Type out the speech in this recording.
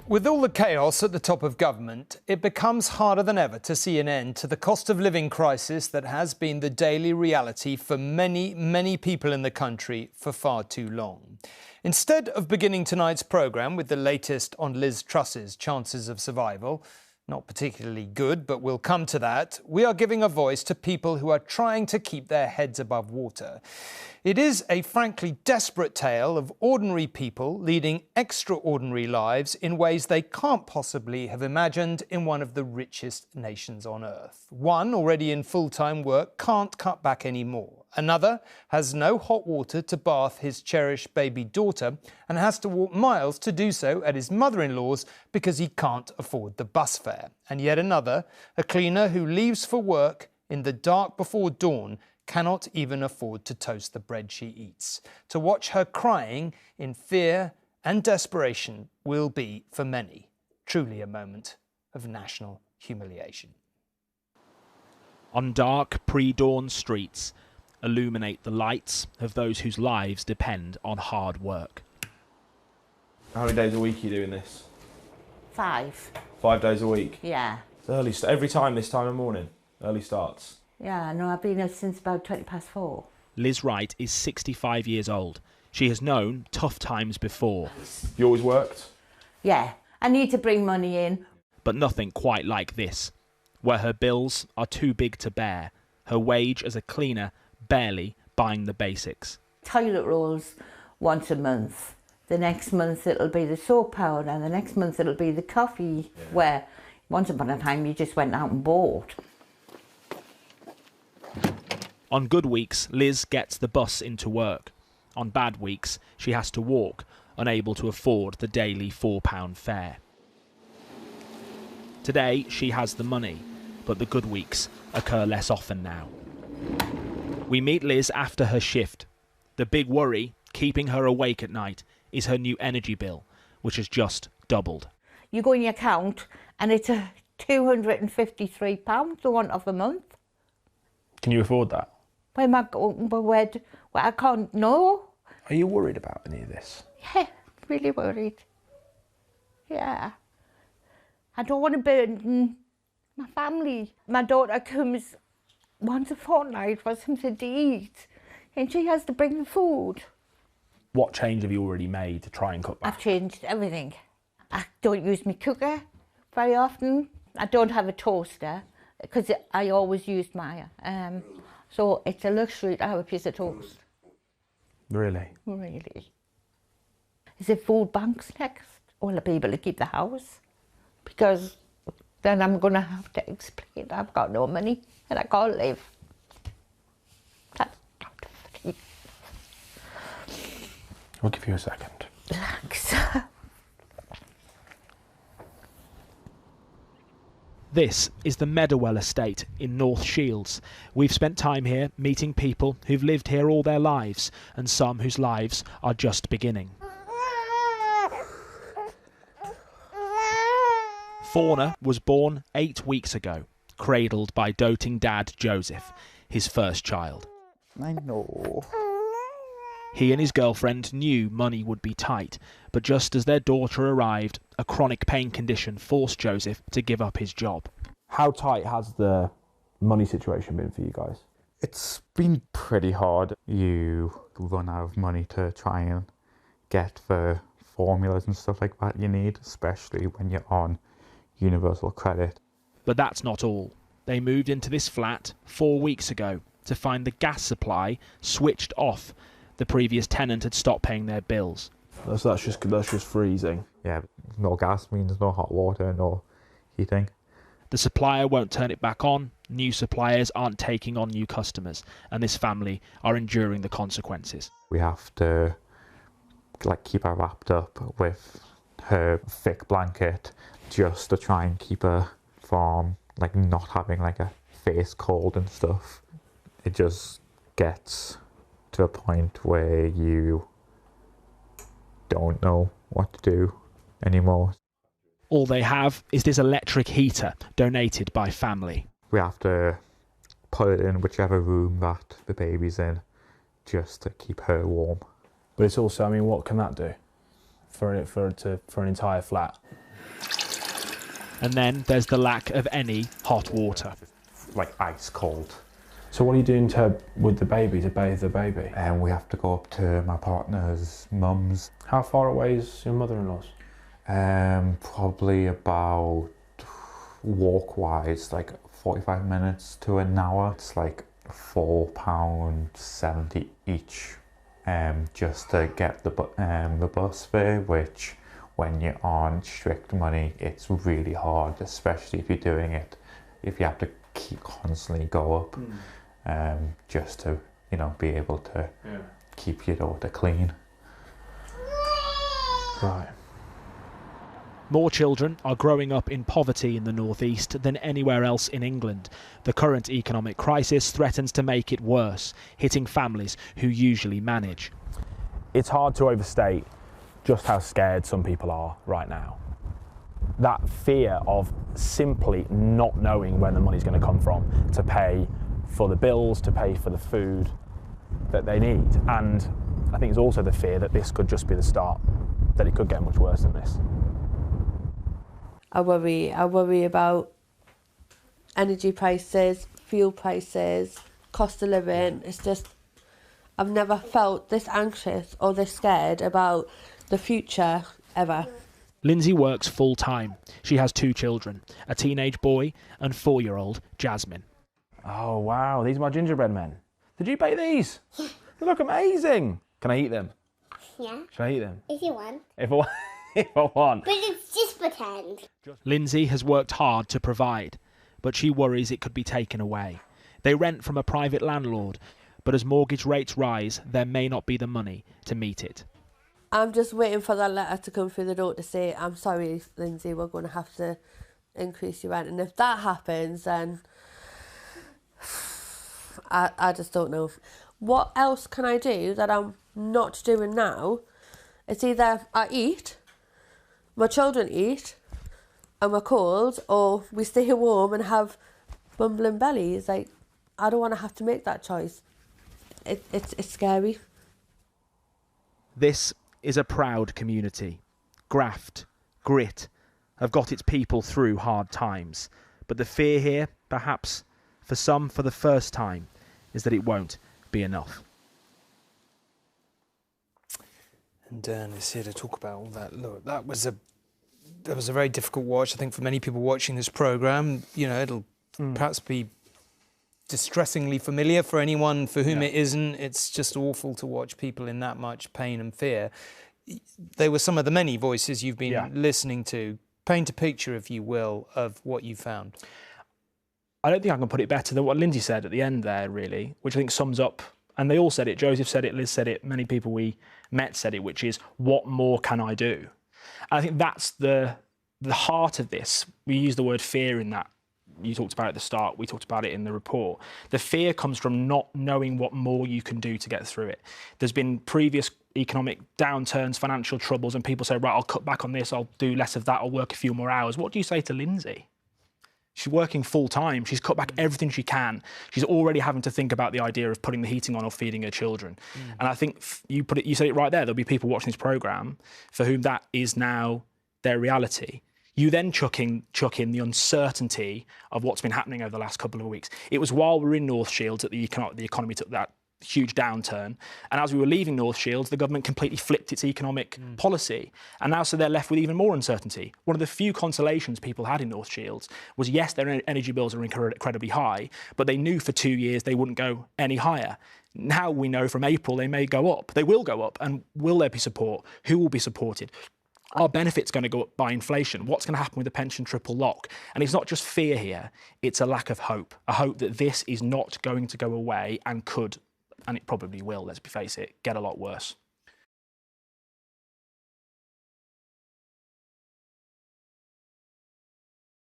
With all the chaos at the top of government, it becomes harder than ever to see an end to the cost of living crisis that has been the daily reality for many, many people in the country for far too long. Instead of beginning tonight's programme with the latest on Liz Truss's chances of survival, not particularly good, but we'll come to that, we are giving a voice to people who are trying to keep their heads above water. It is a frankly desperate tale of ordinary people leading extraordinary lives in ways they can't possibly have imagined in one of the richest nations on earth. One, already in full-time work, can't cut back anymore. Another has no hot water to bath his cherished baby daughter and has to walk miles to do so at his mother-in-law's because he can't afford the bus fare. And yet another, a cleaner who leaves for work in the dark before dawn, cannot even afford to toast the bread she eats. To watch her crying in fear and desperation will be, for many, truly a moment of national humiliation. On dark, pre-dawn streets, illuminate the lights of those whose lives depend on hard work. How many days a week are you doing this? 5. 5 days a week? Yeah. It's early. Every time this time of morning? Early starts? Yeah, no, I've been here since about 4:20. Liz Wright is 65 years old. She has known tough times before. You always worked? Yeah, I need to bring money in. But nothing quite like this, where her bills are too big to bear, her wage as a cleaner barely buying the basics. Toilet rolls once a month. The next month it'll be the soap powder, and the next month it'll be the coffee, where once upon a time you just went out and bought. On good weeks, Liz gets the bus into work. On bad weeks, she has to walk, unable to afford the daily £4 fare. Today, she has the money, but the good weeks occur less often now. We meet Liz after her shift. The big worry, keeping her awake at night, is her new energy bill, which has just doubled. You go in your account and it's £253 the one of a month. Can you afford that? Where am I going? Where I can't know. Are you worried about any of this? Yeah, really worried. Yeah. I don't want to burden my family. My daughter comes once a fortnight for something to eat, and she has to bring the food. What change have you already made to try and cut back? I've changed everything. I don't use my cooker very often. I don't have a toaster because I always use mine. So it's a luxury to have a piece of toast. Really? Really. Is it food banks next? Will I be able to keep the house? Because then I'm going to have to explain I've got no money and I can't live. That's not free. I'll give you a second. Thanks. This is the Meadow Well estate in North Shields. We've spent time here meeting people who've lived here all their lives and some whose lives are just beginning. Fauna was born 8 weeks ago, cradled by doting dad Joseph, his first child. I know. He and his girlfriend knew money would be tight, but just as their daughter arrived, a chronic pain condition forced Joseph to give up his job. How tight has the money situation been for you guys? It's been pretty hard. You run out of money to try and get the formulas and stuff like that you need, especially when you're on universal credit. But that's not all. They moved into this flat 4 weeks ago to find the gas supply switched off. The previous tenant had stopped paying their bills. So that's just freezing. Yeah, no gas means no hot water, no heating. The supplier won't turn it back on, new suppliers aren't taking on new customers, and this family are enduring the consequences. We have to keep her wrapped up with her thick blanket just to try and keep her from not having a face cold and stuff. It just gets to a point where you don't know what to do anymore. All they have is this electric heater donated by family. We have to put it in whichever room that the baby's in just to keep her warm. But it's also, what can that do for an entire flat? And then there's the lack of any hot water. Like ice cold. So what are you doing with the baby, to bathe the baby? And we have to go up to my partner's mum's. How far away is your mother-in-law's? Probably about, walk-wise, like 45 minutes to an hour. It's like £4.70 each, just to get the bus fare, which when you're on strict money, it's really hard, especially if you're doing it, if you have to constantly go up, just to, be able to keep your daughter clean. Right. More children are growing up in poverty in the northeast than anywhere else in England. The current economic crisis threatens to make it worse, hitting families who usually manage. It's hard to overstate just how scared some people are right now. That fear of simply not knowing where the money's going to come from to pay for the bills, to pay for the food that they need. And I think it's also the fear that this could just be the start, that it could get much worse than this. I worry about energy prices, fuel prices, cost of living. It's just, I've never felt this anxious or this scared about the future ever. Lindsay works full-time. She has 2 children, a teenage boy and 4-year-old Jasmine. Oh wow, these are my gingerbread men. Did you bake these? They look amazing. Can I eat them? Yeah. Should I eat them? If you want. If I want. If I want. But it's just pretend. Lindsay has worked hard to provide, but she worries it could be taken away. They rent from a private landlord, but as mortgage rates rise, there may not be the money to meet it. I'm just waiting for that letter to come through the door to say, I'm sorry, Lindsay, we're going to have to increase your rent. And if that happens, then I just don't know. What else can I do that I'm not doing now? It's either I eat, my children eat, and we're cold, or we stay warm and have bumbling bellies. Like, I don't want to have to make that choice. It's scary. This is a proud community. Graft, grit, have got its people through hard times. But the fear here, perhaps, for some for the first time, is that it won't be enough. And Dan is here to talk about all that. Look, that was a very difficult watch, I think, for many people watching this programme. It'll perhaps be distressingly familiar for anyone for whom it isn't. It's just awful to watch people in that much pain and fear. They were some of the many voices you've been listening to. Paint a picture, if you will, of what you found. I don't think I can put it better than what Lindsay said at the end there, really, which I think sums up, and they all said it, Joseph said it, Liz said it, many people we met said it, which is, what more can I do? And I think that's the heart of this. We use the word fear in that. You talked about it at the start, we talked about it in the report. The fear comes from not knowing what more you can do to get through it. There's been previous economic downturns, financial troubles, and people say, right, I'll cut back on this, I'll do less of that, I'll work a few more hours. What do you say to Lindsay? She's working full time. She's cut back everything she can. She's already having to think about the idea of putting the heating on or feeding her children. And I think you said it right there. There'll be people watching this programme for whom that is now their reality. You then chuck in the uncertainty of what's been happening over the last couple of weeks. It was while we were in North Shields that the economy took that huge downturn. And as we were leaving North Shields, the government completely flipped its economic policy. And now so they're left with even more uncertainty. One of the few consolations people had in North Shields was, yes, their energy bills are incredibly high, but they knew for 2 years they wouldn't go any higher. Now we know from April they may go up. They will go up. And will there be support? Who will be supported? Are benefits going to go up by inflation? What's going to happen with the pension triple lock? And it's not just fear here, it's a lack of hope. A hope that this is not going to go away and could, and it probably will, let's face it, get a lot worse.